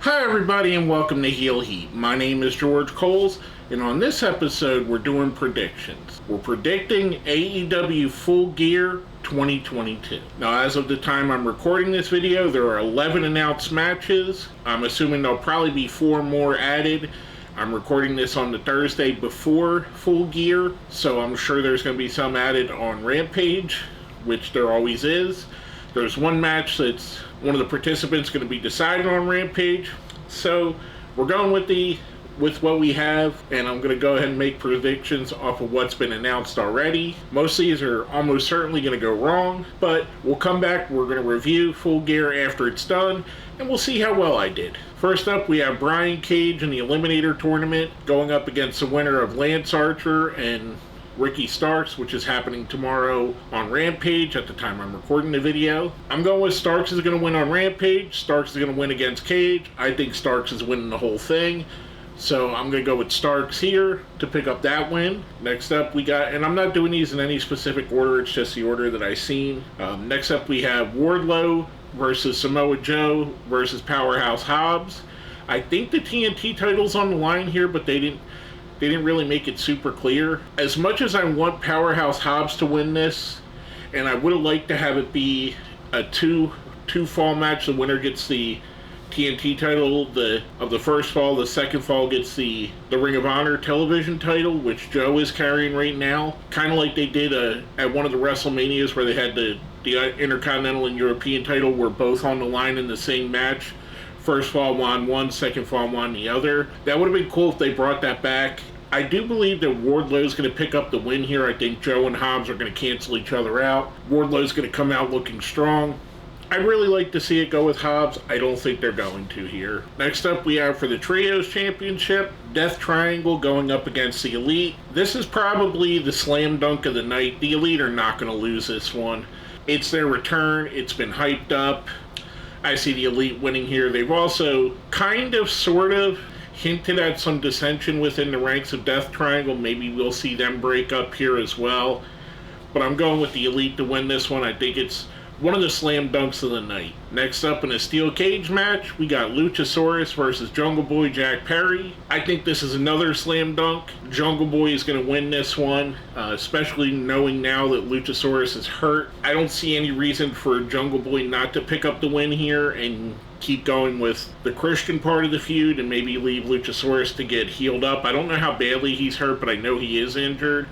Hi everybody and welcome to Heel Heat. My name is George Coles and on this episode we're doing predictions. We're predicting AEW Full Gear 2022. Now as of the time I'm recording this video, there are 11 announced matches. I'm assuming there'll probably be 4 more added. I'm recording this on the Thursday before Full Gear, so I'm sure there's going to be some added on Rampage, which there always is. There's one match that's one of the participants going to be decided on Rampage, so we're going with what we have, and I'm going to go ahead and make predictions off of what's been announced already. Most of these are almost certainly going to go wrong, but we'll come back, we're going to review Full Gear after it's done, and we'll see how well I did. First up, we have Brian Cage in the Eliminator Tournament going up against the winner of Lance Archer and Ricky Starks, which is happening tomorrow on Rampage at the time I'm recording the video. I'm going with Starks is going to win on Rampage. Starks is going to win against Cage. I think Starks is winning the whole thing, so I'm going to go with Starks here to pick up that win. Next up we got, and I'm not doing these in any specific order, it's just the order that I've seen. Next up we have Wardlow versus Samoa Joe versus Powerhouse Hobbs. I think the TNT title's on the line here, but they didn't really make it super clear. As much as I want Powerhouse Hobbs to win this, and I would have liked to have it be a two fall match, the winner gets the TNT title of the first fall, the second fall gets the Ring of Honor television title, which Joe is carrying right now. Kind of like they did at one of the WrestleManias where they had the Intercontinental and European title were both on the line in the same match. First fall won one, second fall won the other. That would have been cool if they brought that back. I do believe that Wardlow's going to pick up the win here. I think Joe and Hobbs are going to cancel each other out. Wardlow's going to come out looking strong. I'd really like to see it go with Hobbs. I don't think they're going to here. Next up we have for the Trios Championship, Death Triangle going up against the Elite. This is probably the slam dunk of the night. The Elite are not going to lose this one. It's their return. It's been hyped up. I see the Elite winning here. They've also kind of sort of hinted at some dissension within the ranks of Death Triangle. Maybe we'll see them break up here as well. But I'm going with the Elite to win this one. I think it's one of the slam dunks of the night. Next up in a steel cage match, we got Luchasaurus versus Jungle Boy Jack Perry. I think this is another slam dunk. Jungle Boy is going to win this one, especially knowing now that Luchasaurus is hurt. I don't see any reason for Jungle Boy not to pick up the win here and keep going with the Christian part of the feud and maybe leave Luchasaurus to get healed up. I don't know how badly he's hurt, but I know he is injured.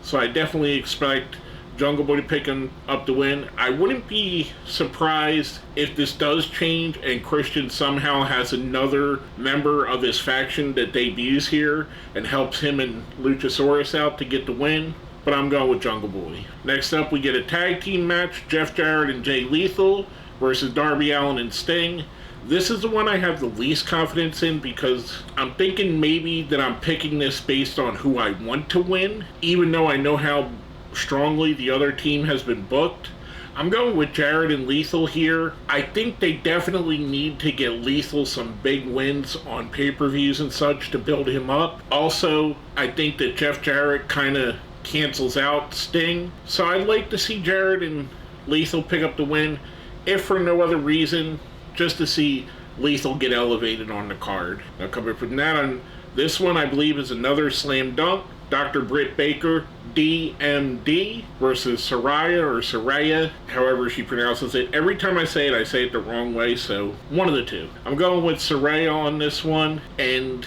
So I definitely expect Jungle Boy to pick up the win. I wouldn't be surprised if this does change and Christian somehow has another member of his faction that debuts here and helps him and Luchasaurus out to get the win. But I'm going with Jungle Boy. Next up we get a tag team match, Jeff Jarrett and Jay Lethal versus Darby Allin and Sting. This is the one I have the least confidence in because I'm thinking maybe that I'm picking this based on who I want to win, even though I know how strongly the other team has been booked. I'm going with Jarrett and Lethal here. I think they definitely need to get Lethal some big wins on pay-per-views and such to build him up. Also, I think that Jeff Jarrett kind of cancels out Sting. So I'd like to see Jarrett and Lethal pick up the win, if for no other reason, just to see Lethal get elevated on the card. Now coming from that on, this one I believe is another slam dunk. Dr. Britt Baker, DMD, versus Saraya, however she pronounces it. Every time I say it the wrong way, so one of the two. I'm going with Saraya on this one, and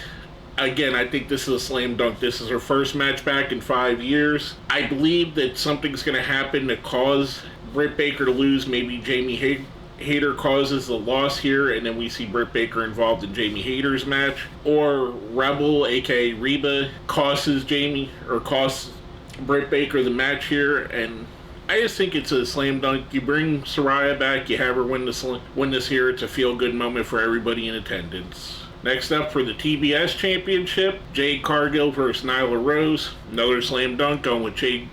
again, I think this is a slam dunk. This is her first match back in 5 years. I believe that something's going to happen to cause Britt Baker to lose. Maybe Jamie Hayter causes the loss here, and then we see Britt Baker involved in Jamie Hayter's match. Or Rebel, aka Reba, costs Britt Baker the match here, and I just think it's a slam dunk. You bring Saraya back, you have her win this here. It's a feel-good moment for everybody in attendance. Next up for the TBS Championship, Jade Cargill versus Nyla Rose. Another slam dunk, going with Jade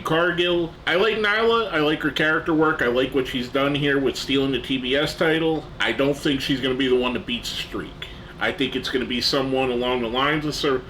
Cargill. I like Nyla. I like her character work. I like what she's done here with stealing the TBS title. I don't think she's going to be the one that beats the streak. I think it's going to be someone along the lines of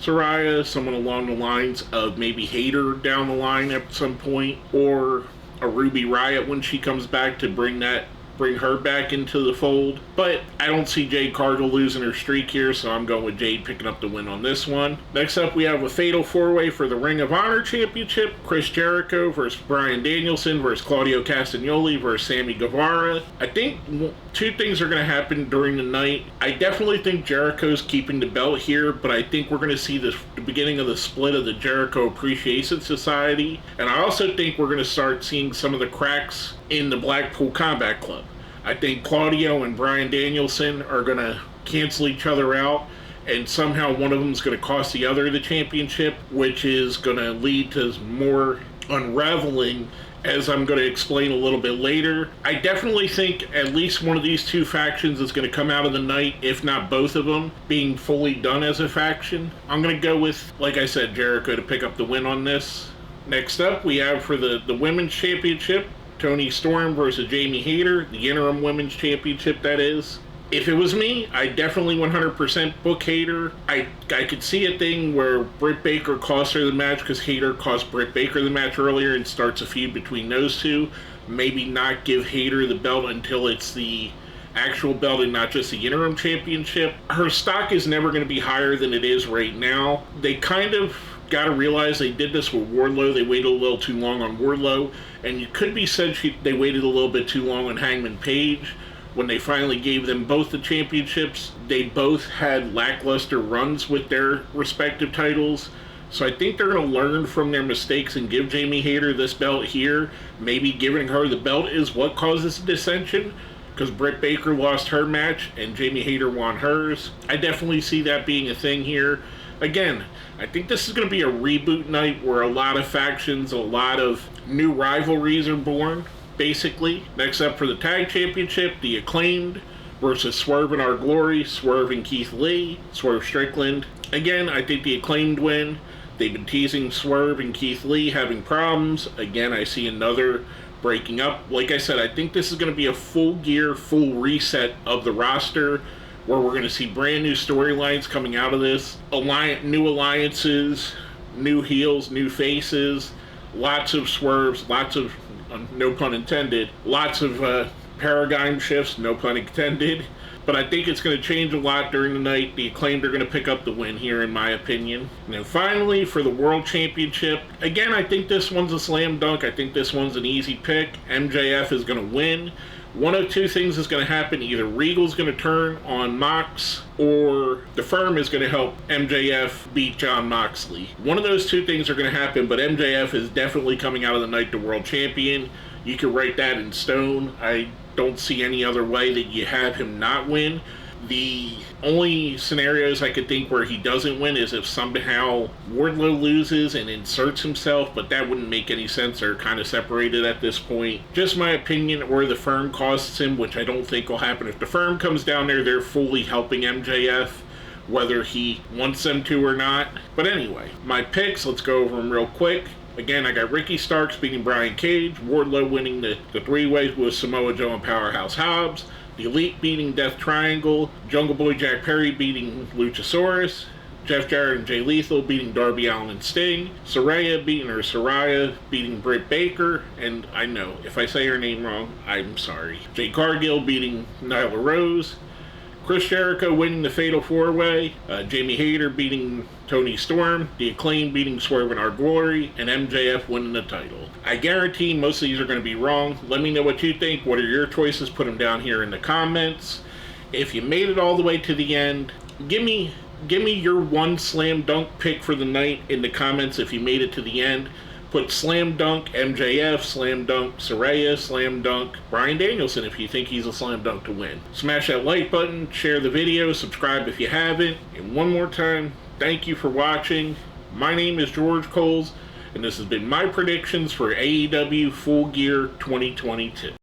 Saraya, someone along the lines of maybe Hayter down the line at some point, or a Ruby Riott when she comes back to bring that bring her back into the fold. But I don't see Jade Cargill losing her streak here, so I'm going with Jade picking up the win on this one. Next up, we have a fatal four-way for the Ring of Honor Championship. Chris Jericho versus Bryan Danielson versus Claudio Castagnoli versus Sammy Guevara. I think two things are going to happen during the night. I definitely think Jericho's keeping the belt here, but I think we're going to see the beginning of the split of the Jericho Appreciation Society. And I also think we're going to start seeing some of the cracks in the Blackpool Combat Club. I think Claudio and Bryan Danielson are going to cancel each other out, and somehow one of them is going to cost the other the championship, which is going to lead to more unraveling, as I'm going to explain a little bit later. I definitely think at least one of these two factions is going to come out of the night, if not both of them, being fully done as a faction. I'm going to go with, like I said, Jericho to pick up the win on this. Next up, we have for the Women's Championship, Toni Storm versus Jamie Hayter, the interim Women's Championship, that is. If it was me, I definitely 100% book Hayter. I could see a thing where Britt Baker cost her the match because Hayter cost Britt Baker the match earlier and starts a feud between those two. Maybe not give Hayter the belt until it's the actual belt and not just the interim championship. Her stock is never going to be higher than it is right now. They kind of got to realize they did this with Wardlow. They waited a little too long on Wardlow, and it could be said they waited a little bit too long on Hangman Page. When they finally gave them both the championships, they both had lackluster runs with their respective titles. So I think they're going to learn from their mistakes and give Jamie Hayter this belt here. Maybe giving her the belt is what causes dissension, because Britt Baker lost her match and Jamie Hayter won hers. I definitely see that being a thing here. Again, I think this is going to be a reboot night where a lot of factions, a lot of new rivalries are born, basically. Next up for the Tag Championship, the Acclaimed versus Swerve and Our Glory, Swerve and Keith Lee, Swerve Strickland. Again, I think the Acclaimed win. They've been teasing Swerve and Keith Lee having problems. Again, I see another breaking up. Like I said, I think this is going to be a full gear, full reset of the roster, where we're going to see brand new storylines coming out of this. New alliances, new heels, new faces, lots of swerves, lots of, no pun intended, lots of paradigm shifts, no pun intended. But I think it's going to change a lot during the night. The Acclaimed are going to pick up the win here, in my opinion. And then finally, for the World Championship, again, I think this one's a slam dunk. I think this one's an easy pick. MJF is going to win. One of two things is going to happen. Either Regal's going to turn on Mox, or the Firm is going to help MJF beat Jon Moxley. One of those two things are going to happen, but MJF is definitely coming out of the night the world champion. You can write that in stone. I don't see any other way that you have him not win. The only scenarios I could think where he doesn't win is if somehow Wardlow loses and inserts himself, but that wouldn't make any sense. They're kind of separated at this point. Just my opinion, or the Firm costs him, which I don't think will happen. If the Firm comes down there, they're fully helping MJF, whether he wants them to or not. But anyway, my picks, let's go over them real quick. Again, I got Ricky Starks beating Brian Cage, Wardlow winning the three-way with Samoa Joe and Powerhouse Hobbs, The Elite beating Death Triangle, Jungle Boy Jack Perry beating Luchasaurus, Jeff Jarrett and Jay Lethal beating Darby Allin and Sting, Saraya beating Britt Baker, and I know, if I say her name wrong, I'm sorry. Jade Cargill beating Nyla Rose, Chris Jericho winning the Fatal 4-Way, Jamie Hayter beating Toni Storm, The Acclaimed beating Swerve and Our Glory, and MJF winning the title. I guarantee most of these are going to be wrong. Let me know what you think. What are your choices? Put them down here in the comments. If you made it all the way to the end, give me your one slam dunk pick for the night in the comments if you made it to the end. Put slam dunk MJF, slam dunk Saraya, slam dunk Bryan Danielson if you think he's a slam dunk to win. Smash that like button, share the video, subscribe if you haven't. And one more time, thank you for watching. My name is George Coles, and this has been my predictions for AEW Full Gear 2022.